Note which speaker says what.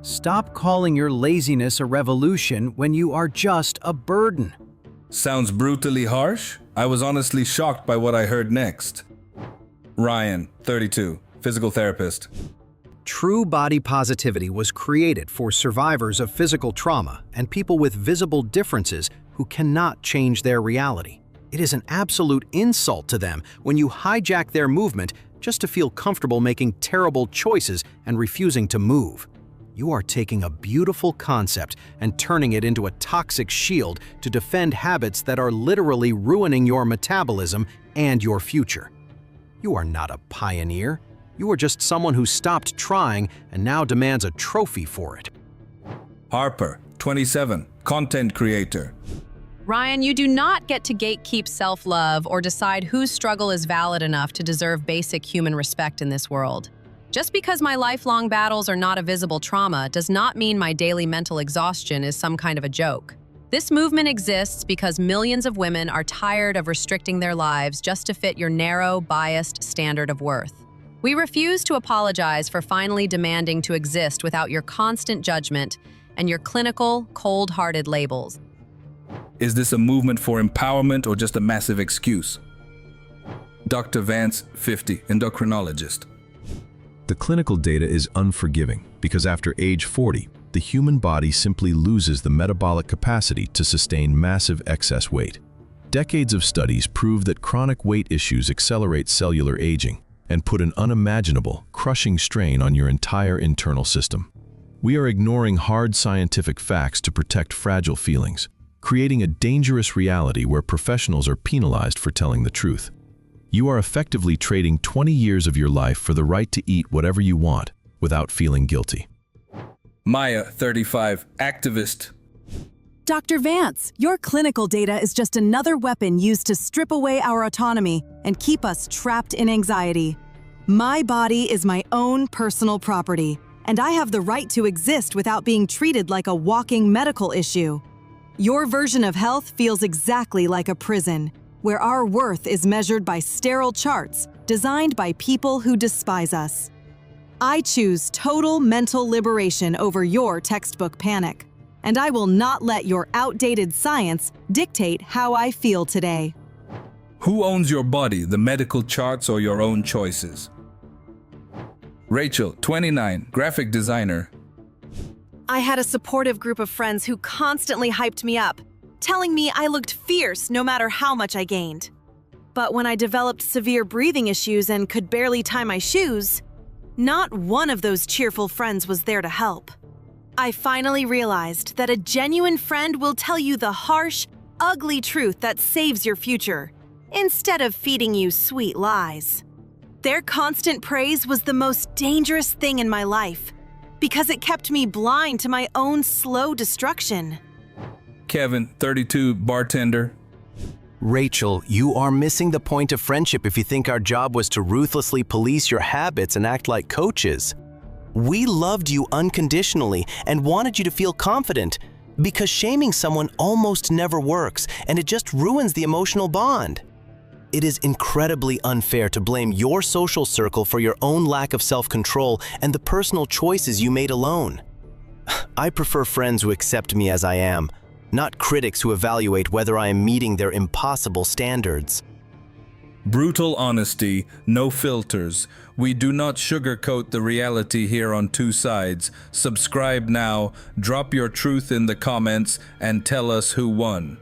Speaker 1: Stop calling your laziness a revolution when you are just a burden.
Speaker 2: Sounds brutally harsh? I was honestly shocked by what I heard next. Ryan, 32, physical therapist.
Speaker 1: True body positivity was created for survivors of physical trauma and people with visible differences who cannot change their reality. It is an absolute insult to them when you hijack their movement just to feel comfortable making terrible choices and refusing to move. You are taking a beautiful concept and turning it into a toxic shield to defend habits that are literally ruining your metabolism and your future. You are not a pioneer. You are just someone who stopped trying and now demands a trophy for it.
Speaker 2: Harper, 27, content creator.
Speaker 3: Ryan, you do not get to gatekeep self-love or decide whose struggle is valid enough to deserve basic human respect in this world. Just because my lifelong battles are not a visible trauma does not mean my daily mental exhaustion is some kind of a joke. This movement exists because millions of women are tired of restricting their lives just to fit your narrow, biased standard of worth. We refuse to apologize for finally demanding to exist without your constant judgment and your clinical, cold-hearted labels.
Speaker 2: Is this a movement for empowerment or just a massive excuse? Dr. Vance, 50, endocrinologist.
Speaker 4: The clinical data is unforgiving because after age 40, the human body simply loses the metabolic capacity to sustain massive excess weight. Decades of studies prove that chronic weight issues accelerate cellular aging and put an unimaginable, crushing strain on your entire internal system. We are ignoring hard scientific facts to protect fragile feelings, creating a dangerous reality where professionals are penalized for telling the truth. You are effectively trading 20 years of your life for the right to eat whatever you want without feeling guilty.
Speaker 2: Maya, 35, activist.
Speaker 5: Dr. Vance, your clinical data is just another weapon used to strip away our autonomy and keep us trapped in anxiety. My body is my own personal property, and I have the right to exist without being treated like a walking medical issue. Your version of health feels exactly like a prison, where our worth is measured by sterile charts designed by people who despise us. I choose total mental liberation over your textbook panic, and I will not let your outdated science dictate how I feel today.
Speaker 2: Who owns your body, the medical charts or your own choices? Rachel, 29, graphic designer.
Speaker 6: I had a supportive group of friends who constantly hyped me up, telling me I looked fierce no matter how much I gained. But when I developed severe breathing issues and could barely tie my shoes, not one of those cheerful friends was there to help. I finally realized that a genuine friend will tell you the harsh, ugly truth that saves your future, instead of feeding you sweet lies. Their constant praise was the most dangerous thing in my life, because it kept me blind to my own slow destruction.
Speaker 2: Kevin, 32, bartender.
Speaker 7: Rachel, you are missing the point of friendship if you think our job was to ruthlessly police your habits and act like coaches. We loved you unconditionally and wanted you to feel confident, because shaming someone almost never works and it just ruins the emotional bond. It is incredibly unfair to blame your social circle for your own lack of self-control and the personal choices you made alone. I prefer friends who accept me as I am, not critics who evaluate whether I am meeting their impossible standards.
Speaker 2: Brutal honesty, no filters. We do not sugarcoat the reality here on Two Sides. Subscribe now, drop your truth in the comments, and tell us who won.